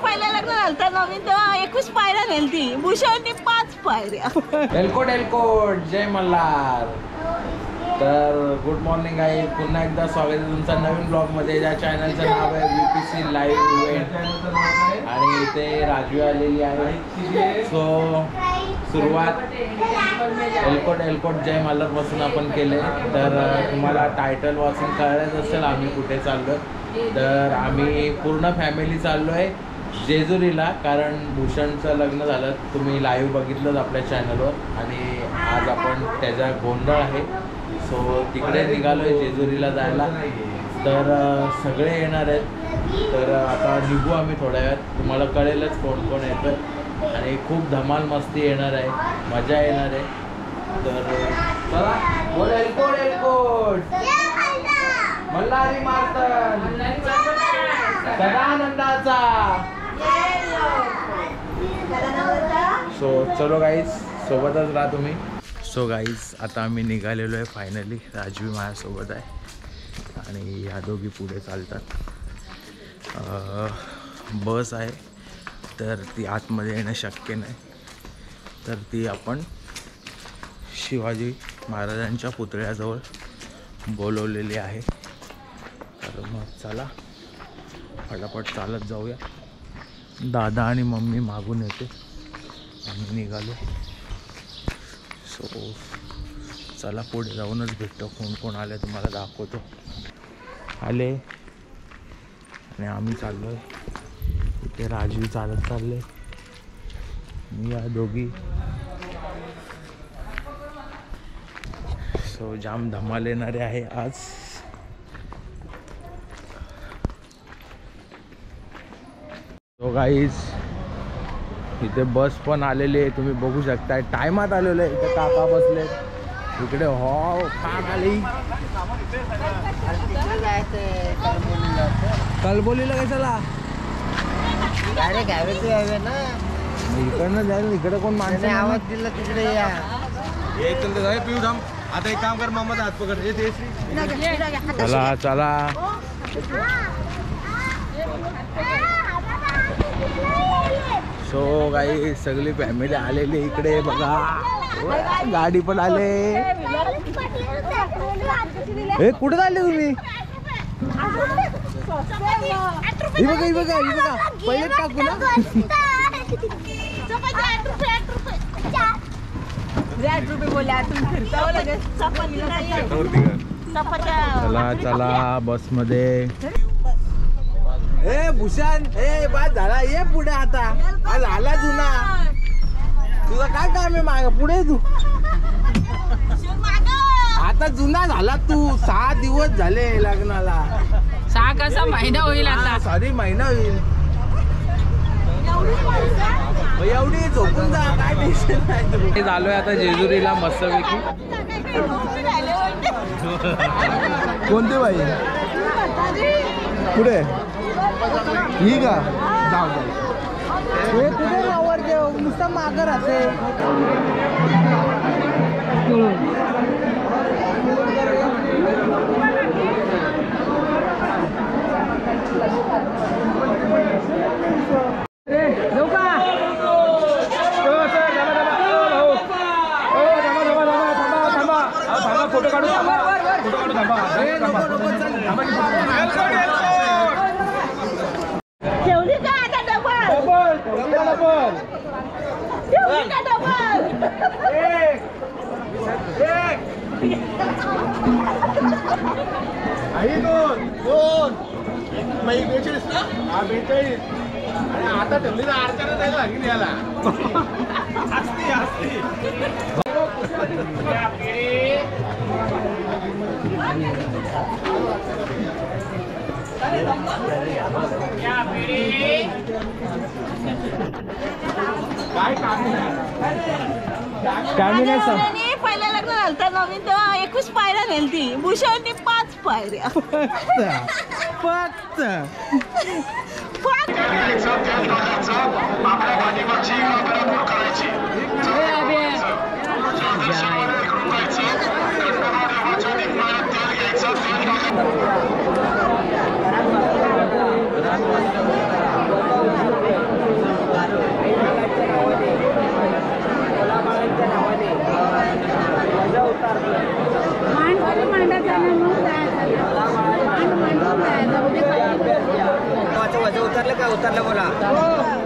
पहिल्या लग्न झालं तर नवीन तेव्हा 21 पायऱ्या नेलती, भूषणने 5 पायऱ्या. एलकोट एलकोट, जय मल्हार. तर गुड मॉर्निंग आहे, पुन्हा एकदा स्वागत आहे तुमचं नवीन ब्लॉगमध्ये. ज्या चॅनलचं नाव आहे VPC लाईव्ह इव्हेंट आणि इथे राजवी आलेली आहे. सो सुरुवात एलकोट एलकोट जय मल्हारपासून आपण केले. तर तुम्हाला टायटल वाचून कळलंच असेल आम्ही कुठे चाललो. तर आम्ही पूर्ण फॅमिली चाललो आहे जेजुरीला, कारण भूषणचं लग्न झालं, तुम्ही लाईव्ह बघितलंच आपल्या चॅनलवर. आणि आज आपण त्याचा गोंधळ आहे, सो तिकडे निघालो आहे जेजुरीला जायला. तर सगळे येणार आहेत. तर आता निघू आम्ही थोड्या वेळात, तुम्हाला कळेलच कोण कोण येतं. आणि खूप धमाल मस्ती येणार आहे, मजा येणार आहे. तर चला बोल एलकोट एलकोट मल्हारी मार्तन सदानंदाचा. सो चलो गाईज, सोबतच राहा तुम्ही. सो गाईज आता आम्ही निघालेलो आहे फायनली. राजवी माझ्यासोबत आहे आणि ह्या दोघी पुढे चालतात. बस आहे तर ती आतमध्ये येणं शक्य नाही, तर ती आपण शिवाजी महाराजांच्या पुतळ्याजवळ बोलवलेली आहे. तर मग चला फटाफट चालत जाऊया. दादा आणि मम्मी मागून येते, आम्ही निघालो. सो चला पुढे जाऊनच भेटतो, कोण कोण आले तुम्हाला दाखवतो. आले आणि आम्ही चाललो आहे. इथे राजवी चालत चालले, मी या दोघी. सो जाम धमाल येणारे आहे आज. सो गाईज इथे बस पण आलेली आहे, तुम्ही बघू शकताय. टायमात आलेलो आहे. इथे काका बसले इकडे. हो काम आली. कलबोलीला कशाला इकडनं जाईल, इकडे कोण माणसं आवाज दिला तिकडे या. पिऊ थांब आता, एक काम कर, मामाचा हात पकड. चला चला. सो गाई सगळी फॅमिली आलेली इकडे बघा. गाडी पण आले. हे कुठे चालले तुम्ही? ही बघा ही बघा ही बघा, पहिले टाकू ना. चला चला बस मध्ये. ए भूषण, ए बाद झाला, ये पुढे आता. आज आला जुना, तुझा काय काम आहे माग? पुढे तू आता जुना झाला तू. 6 दिवस झाले लग्नाला. 6 कसा महिना होईल आता? सॉरी महिना होईल. एवढी झोपून जा, काय टेन्शन नाही. झालोय आता जेजुरीला मस्तपैकी. कोणती बाई पुढे ही का? जाऊ हे कुठे आवडते, नुसतं मागं राहते. जाऊ का? फोटो काढू, ठेवली का आता डबल? ठेवली का डबल? आता ठेवली तर अर्चना नाही लागली याला. काय काम नाही. पहिल्या लग्न झालं तर नवीन तेव्हा 21 पायऱ्या नेलती, भूषणने 5 पायऱ्या. फक्त आपल्या पाठीमागची बरोबर करायची. उतरलं बोला.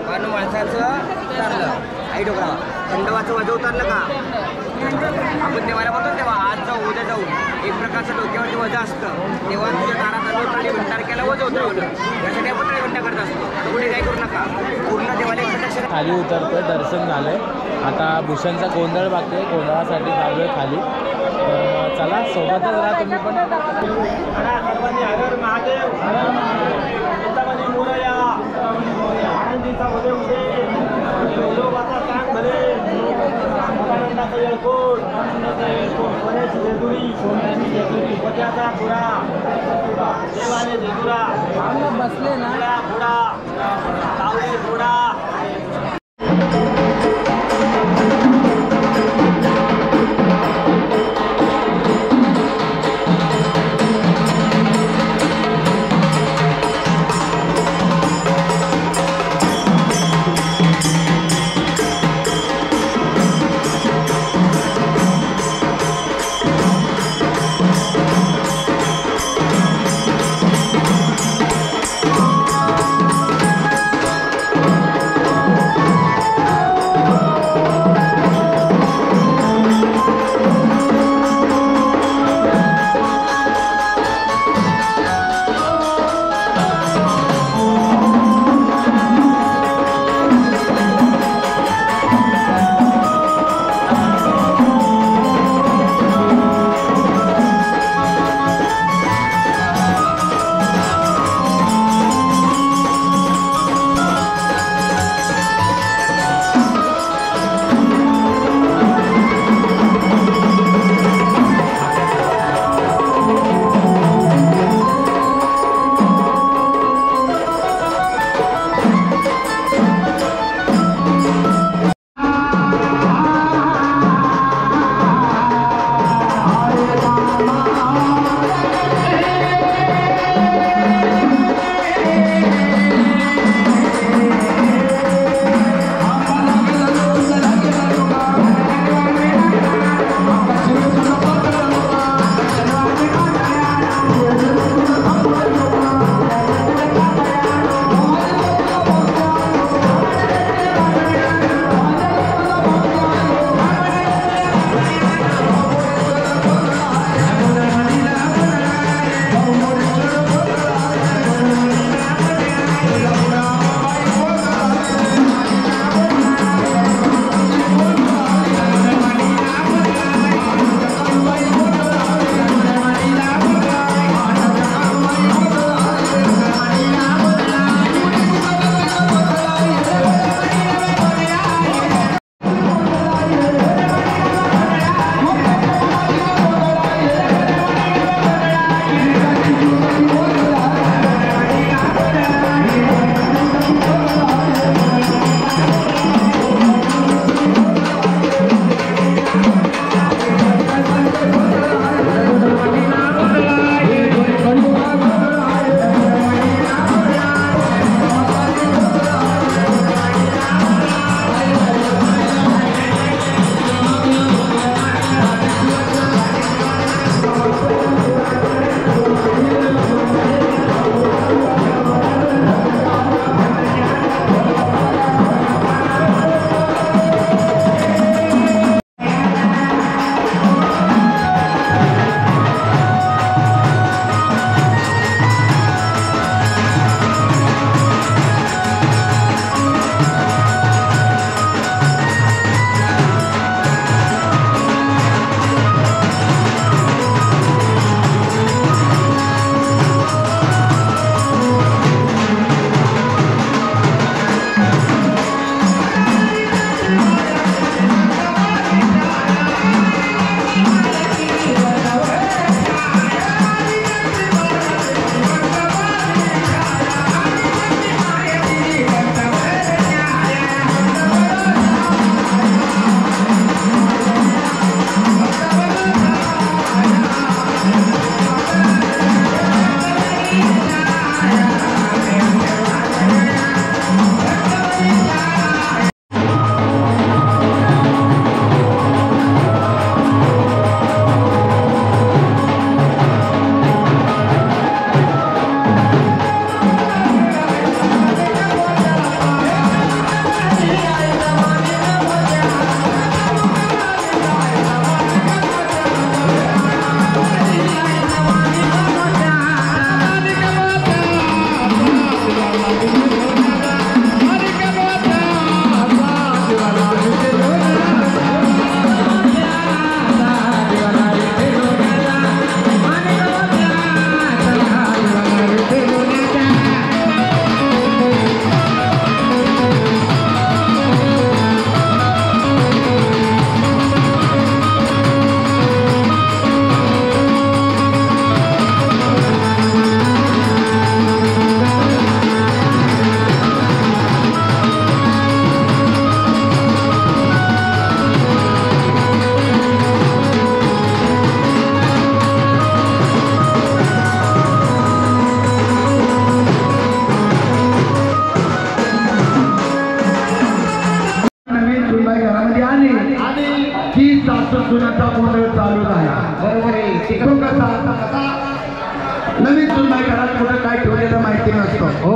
कारण माणसाचं उतरलं. आई डोकरावा खंडवाचं वजन उतरलं का? आपण देवाला बोलतो तेव्हा आज जाऊ उद्या जाऊ एक प्रकारचं डोक्यावरती वजन असतं. तेव्हा तुझ्या दारात आलो तळी घंटार केला वजन उतरवलं. यासाठी आपण तळी घंटा करत असतो. तर कुठे काय करू नका. पूर्ण देवाला एक प्रदक्षिणा खाली उतरतोय. दर्शन झालंय. आता भूषणचा गोंधळ बाकी आहे. गोंधळासाठी चालू आहे खाली. तर चला सोबतच राहा तुम्ही पण. बसले ना. सुनबाई घरात कुठं काय ठेवलेलं माहिती नसतं. हो,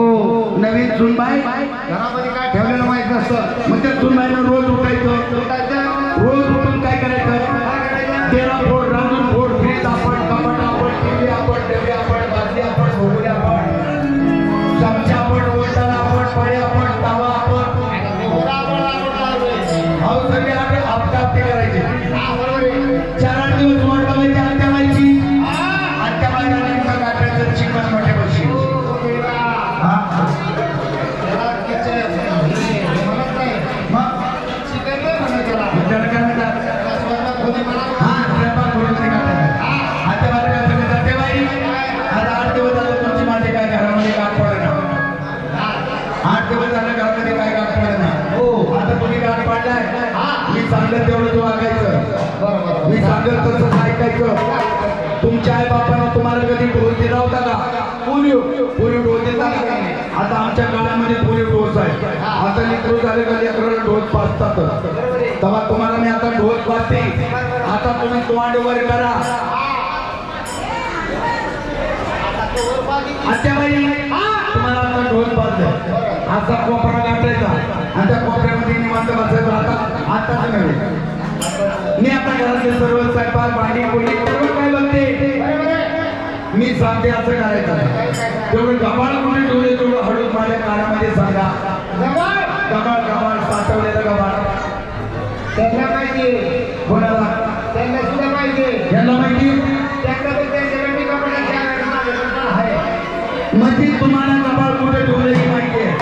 नवीन सुनबाई घरामध्ये काय ठेवलेलं माहिती नसतं. मग त्या सुनबाईनं रोज उठायचं, रोज उठून काय करायचं, तेरा फोड, रांजून फोड, फ्रीज आपण, कपाट आपण, टीव्ही आपण, डबे आपण, बादली आपण, भोगुले आपण, चमचा आपण, ओलटाला आपण, पळे आपण, तावा आपण, अहो सगळे आपले आपटे करायचे. 4-8 दिवस वाट बघायची, आत्या व्हायची. आत्या व्हायला गाठायचं चिकन मोठे बशी. तेवढं तू वागायचं, मी सांगेल तसं ऐकायचं. तुमच्या आई बापानं तुम्हाला कधी डोस दिला होता का? पोलिओ डोस देता का? आता आमच्या काळामध्ये पोलिओ डोस आहे. आता लेकरू झाले का लेकराला डोस पाजतात. तेव्हा तुम्हाला मी आता डोस पाजते. आता तुम्ही तोंड वर करा. आत्याबाई तुम्हाला आता डोस पाजले. असा कोपरा गाठायचा आणि त्या कोपऱ्यामध्ये निवांत बसायचं. आता नव्हे, मी आता घरातले सर्व स्वयंपाक भांडी पोळी सर्व काय बघते. मी सांगते असं करायचं. तेवढं गबाळ कुठे ठेवले तेवढं हळूच माझ्या कानामध्ये सांगा. गबाळ साठवलेलं गबाळ त्यांना माहिती. कोणाला? त्यांना सुद्धा माहिती. यांना माहिती म्हणजे तुम्हाला गबाळ कुठे ठेवलं ही माहिती आहे.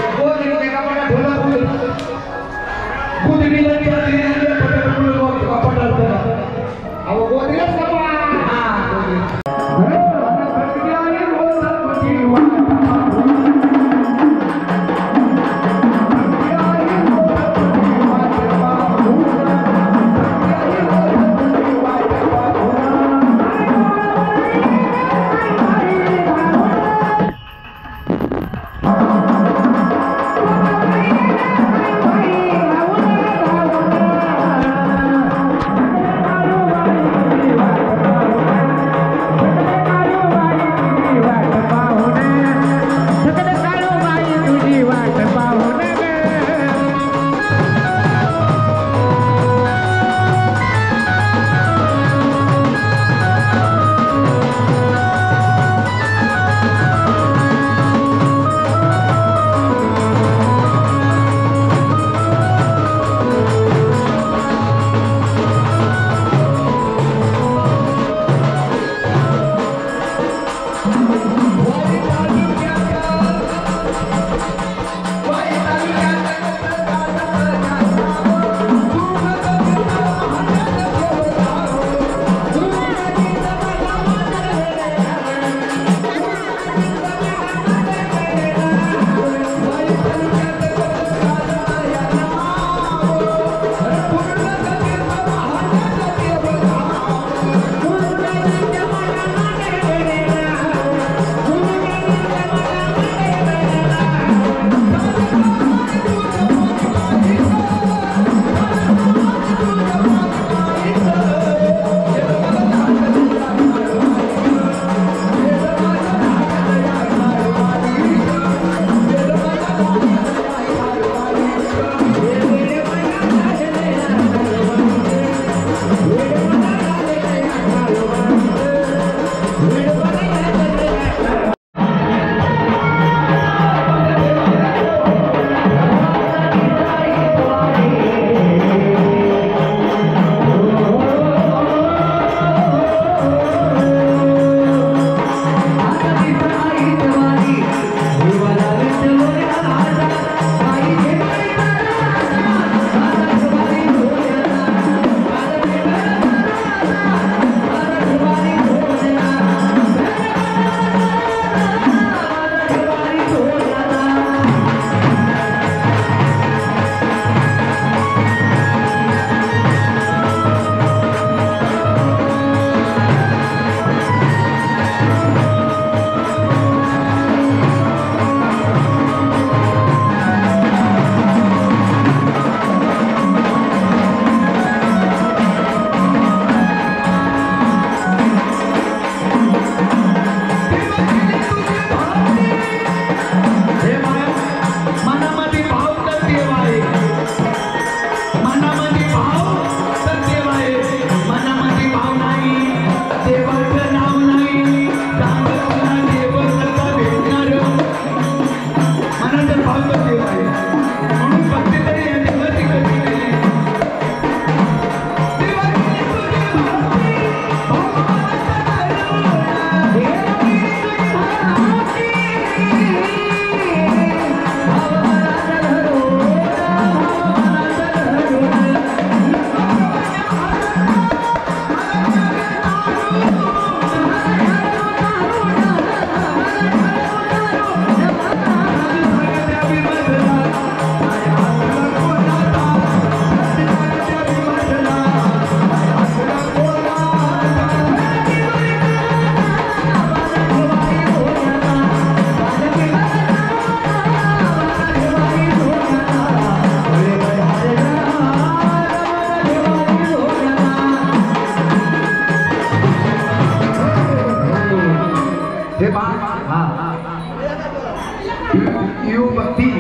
यू भक्ती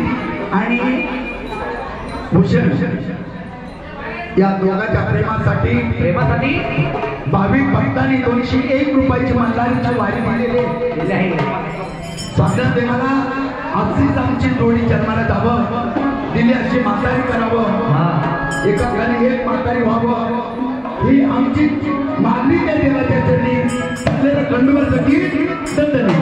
आणि भूषण या दोघांच्या प्रेमासाठी 22 भक्तांनी 201 रुपयाची मल्हारीची वारी दिलेली आहे. स्वागत देवाला अशीच आमची जोडी जन्माला जावं, दिली अशी म्हातारी करावं, एका घराने एक म्हातारी व्हावं, ही आमची मागणी त्या देवाच्या चरणी. खंडोबाचं गीत दंडनी.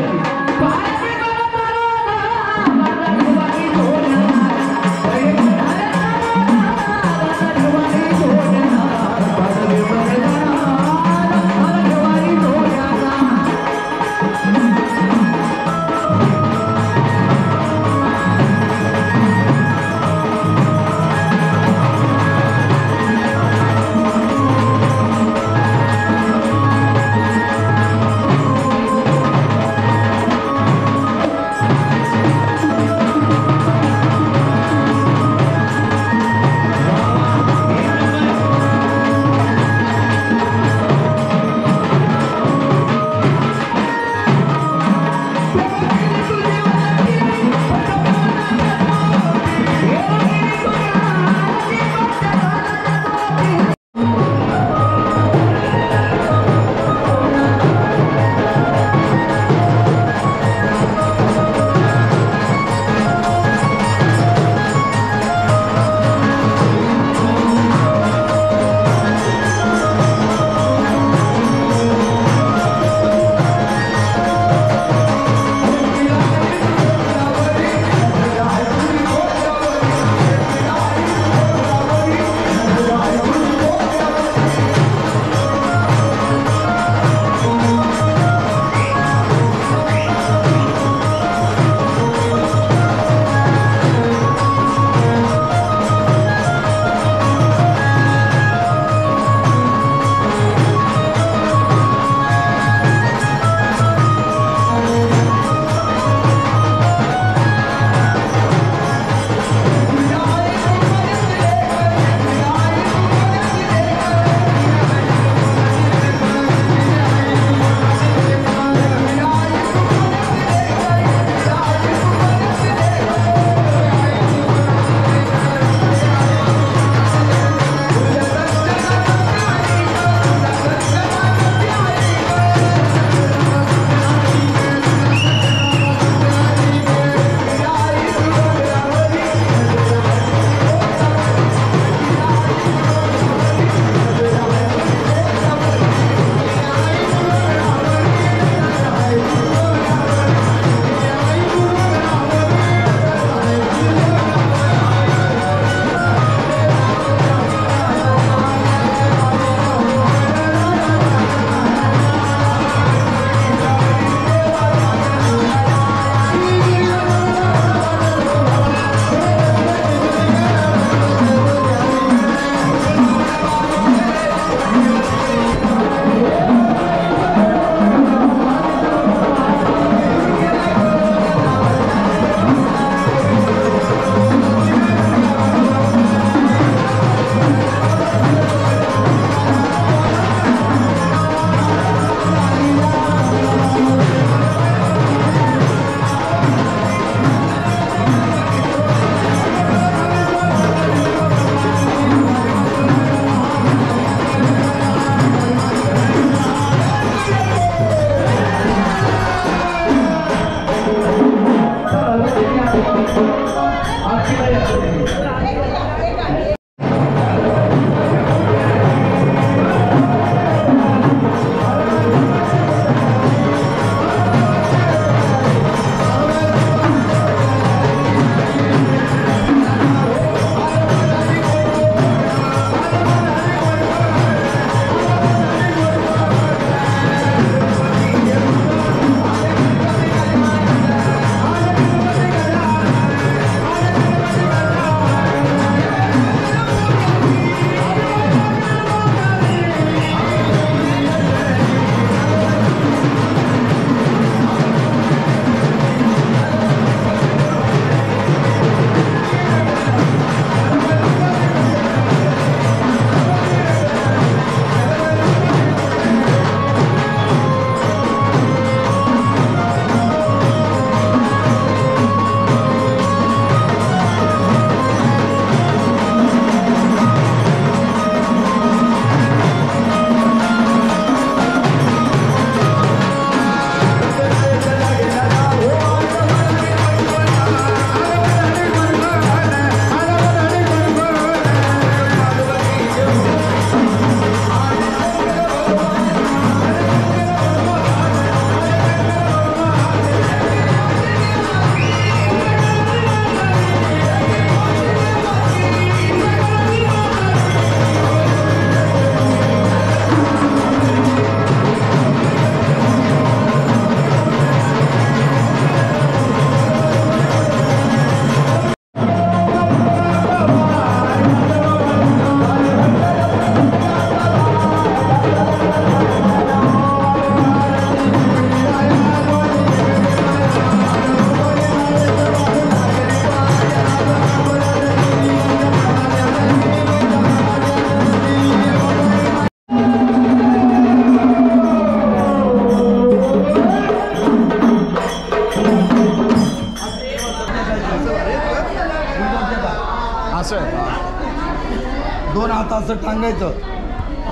असं आहे. 2 हात असं टांगायचं,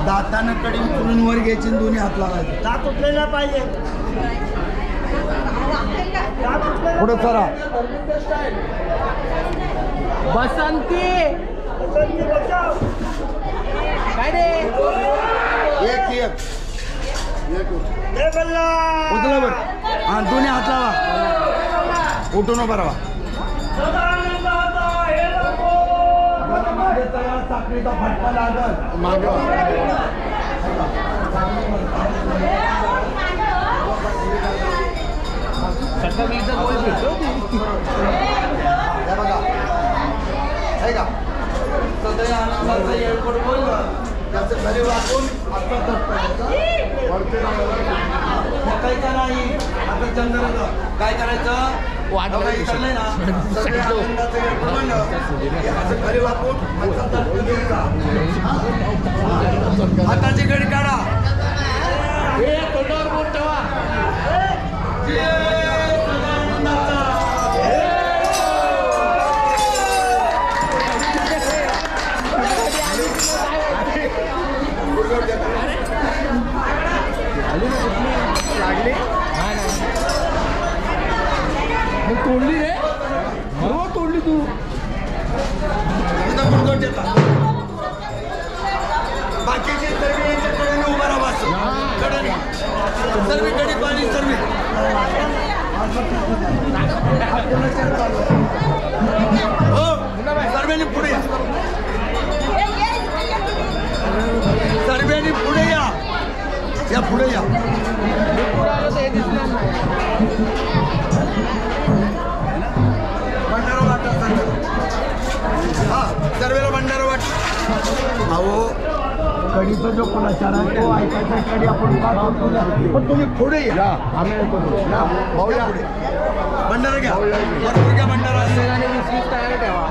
दातानं कडी उचलून वर घ्यायची आणि दोन्ही हात लावायचे. दात उचलेला पाहिजे. पुढे चला. बसंती काय रे एक उचला बरं. हा दोन्ही हात लावा, उठून उभा राहा. साखरेचा फटका लागल बघा आहे का. सदय आनंदाचं येळकोट बोललं त्याचं घरी वाकून आता थकायचं नाही. आता चंद्राचं काय करायचं विचारलंय ना, सगळे आनंदाचं येळकोट म्हणलं असं घरी वाकून हाताची घडी काढा. तोंडावर बोट ठेवा. लागली तोडली रे. हो तोडली तू. बाकीचे सर्व यांच्याकडे उभा राहा. सर्व गडी पाणी सर्व हो सर्वांनी पुढे या. सर्वांनी पुढे या. या पुढे या. भंडारा वाटा हा सर्वेला भंडारा वाट. अहो कडीचा जो कुणाचार आहे तो ऐकायचा. कडी आपण पण तुम्ही पुढे या. आम्ही भाऊ या पुढे. भंडारा घ्या भरपूर घ्या. भंडारा असेल आणि 20 तयार ठेवा.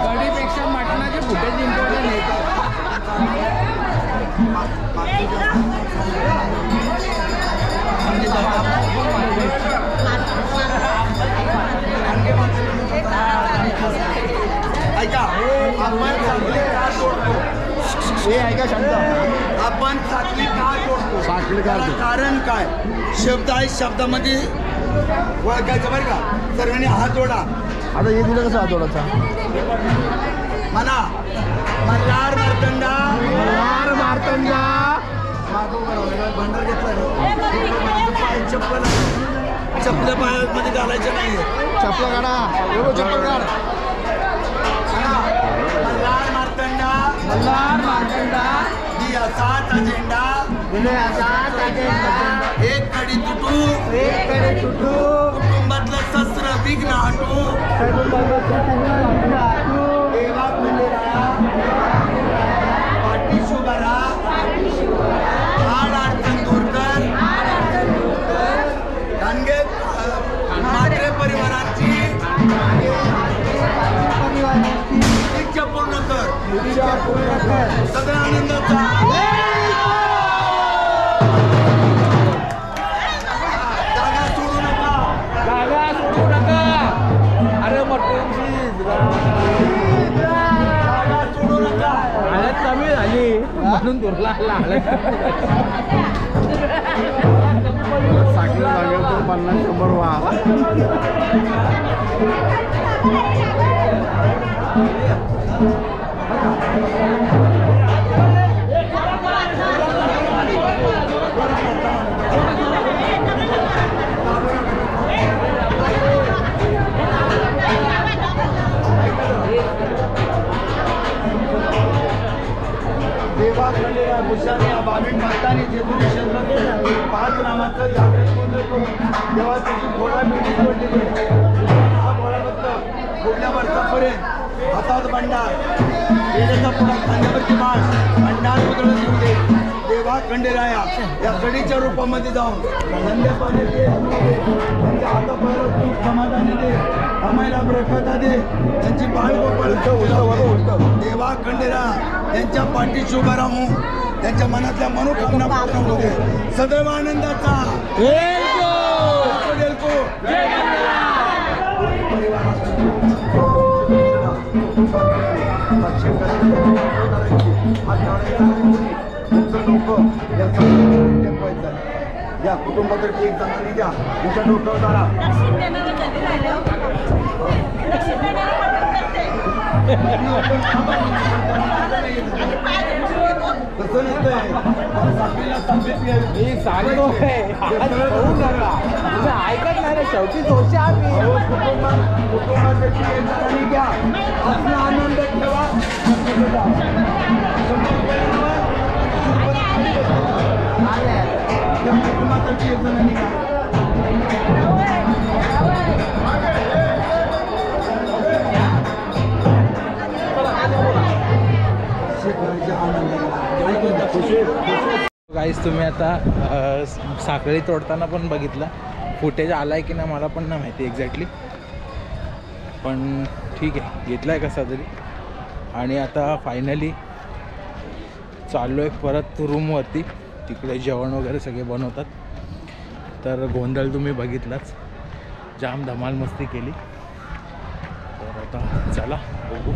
कढीपेक्षा मटणाचे फुटेज इम्पॉर्टंट आहे. ऐका आपण चांगली का तोडतो. हे ऐका शांत. आपण साखळी का तोडतो. साखळी का कारण काय शब्द आहे. शब्दामध्ये ओळखायचं बरं का. सर्वांनी हात जोडा. आता हे दिलं कसं हात जोडायचा म्हणा. मल्हार मार्तंडा मल्हार मार्तंडा. भंडार घेतला चप्पल चपल्या पायामध्ये घालायच्या नाही. चपला काढा. चप्पल काढ. मल्हार मार्तंडा मल्हार मार्तंडा. दियाचाच अजेंडा एक कडी तुटू कुटुंबातलं शस्त्र विघ्न हटू. देवा खंडेराया पाठीशी उभा राहा. आड अडचण दूर कर. धानगे मात्रे परिवाराची इच्छा पूर्ण कर. सगळ्या आनंदाचा जागा सोडू नका. जागा सोडू नका. अरे मटणची जागा सोडू नका. हळद कमी झाली म्हणून दुरला हळद. साखर लागेल तर 50-100 वा. देवा खंडेराया भूषाने या भाविक भक्तांनी जेजुरी क्षेत्रातील 5 नामाचं जागरण करून तेव्हा त्याची घोडा मिळून जोडलेली आहे. हा घोडा फक्त पुढल्या वर्षापर्यंत हातात भंडार येण्याचा पुढा खांद्यावरची माळ भंडार उधळून येऊ दे. देवा खंडेराया या कडीच्या रूपामध्ये जाऊन संध्याकाळी दे. त्यांच्या हातापायाला खूप समाधानी दे. आम्हाला बरकता दे. त्यांची बाळ गोपाळ देवा खंडेराया त्यांच्या पाठीशी उभा राहू. त्यांच्या मनातल्या मनोकामना पूर्ण होऊ दे. सदैव आनंदाचा या कुटुंबातर्फे एक जणांनी द्या तुमच्या डोक्यावर दारा. दक्षिण देणारा कधी राहिलं? दक्षिण देणारा तसं नसतंय. मी सांगतोय ऐकत नाही रे, शेवटी दोषी आम्ही. कुटुंबासाठी एक जणांनी घ्या असला आनंद ठेवा. कुटुंबासाठी एक जणांनी घ्या. गाईस तुम्ही आता साखळी तोडताना पण बघितलं, फुटेज आलाय की नाही मला पण नाही माहिती एक्झॅक्टली, पण ठीक आहे घेतला आहे कसा तरी. आणि आता फायनली चाललो आहे परत रूमवरती. तिकडे जेवण वगैरे सगळे बनवतात. तर गोंधळ तुम्ही बघितलाच, जाम धमाल मस्ती केली. तर आता चला बघू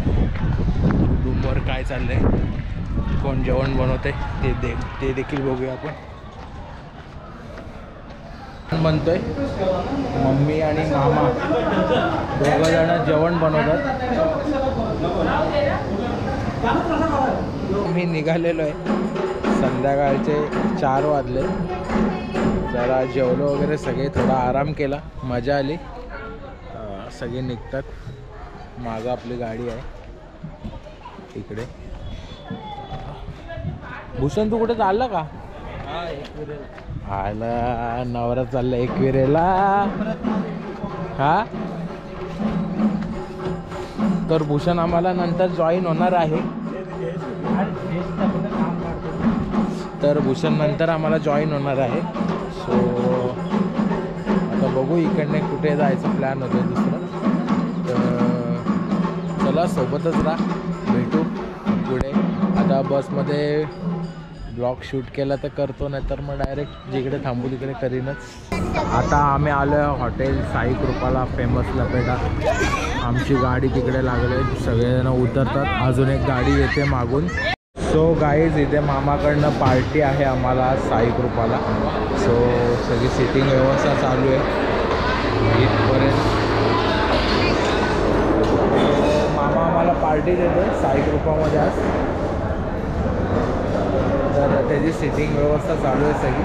रूमवर काय चाललं आहे, कोण जेवण बनवत आहे ते देखील बघूया आपण. बनतोय मम्मी आणि मामा दोघं जण जेवण बनवतात. मी निघालेलो आहे, संध्याकाळचे 4 वाजले. जरा जेवलो वगैरे सगळे, थोडा आराम केला, मजा आली. सगळे निघतात. मागं आपली गाडी आहे इकडे. भूषण तू कुठे चालला का? आला नवरा चालला एकविरेला. हा तर भूषण आम्हाला नंतर जॉईन होणार आहे. तर भूषण नंतर आम्हाला जॉईन होणार आहे. सो आता बघू इकडने कुठे जायचं प्लॅन होतं दुसरं. तर चला सोबतच राहा, भेटू पुढे. आता बसमध्ये ब्लॉग शूट केला तर करतो, नाही तर मग डायरेक्ट जिकडे थांबू तिकडे करीनच. आता आम्ही आलो आहे हॉटेल साई कृपाला, फेमस लपेटा. आमची गाडी तिकडे लागले, सगळेजण उतरतात. अजून एक गाडी येते मागून. सो गाईज इथे मामाकडनं पार्टी आहे आम्हाला साई कृपाला. सो सगळी सिटिंग व्यवस्था चालू आहे इथपर्यंत. मामा आम्हाला पार्टी देतो साई कृपामध्ये आज. तर त्याची सिटिंग व्यवस्था चालू आहे सगळी.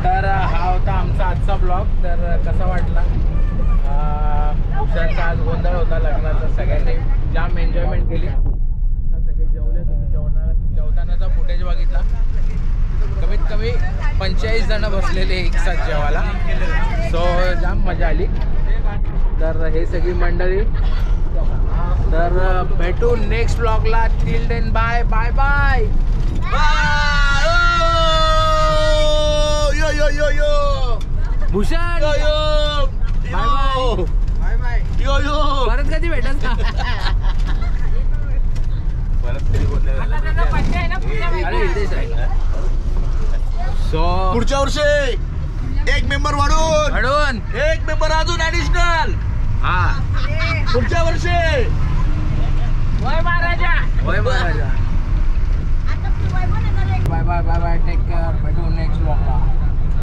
तर हा होता आमचा आजचा ब्लॉग. तर कसा वाटला? भूषणचा आज गोंधळ होता लग्नाचा, सगळ्यांनी जाम एन्जॉयमेंट केली. सगळे जेवले, तुम्ही जेवतानाचा फुटेज बघितला. कमीत कमी 45 जण बसलेले एक साथ जेवायला. सो जाम मजा आली. तर हे सगळी मंडळी. तर भेटू नेक्स्ट ब्लॉगला. Till then bye bye bye. Bhushan bye bye. परत कधी भेटत का? सो पुढच्या वर्षी एक मेंबर वाढून एक मेंबर अजून ऍडिशनल. हा पुढच्या वर्षी वय महाराजा. Bye bye bye bye. Take care. भेटू नेक्स्ट ब्लॉगला.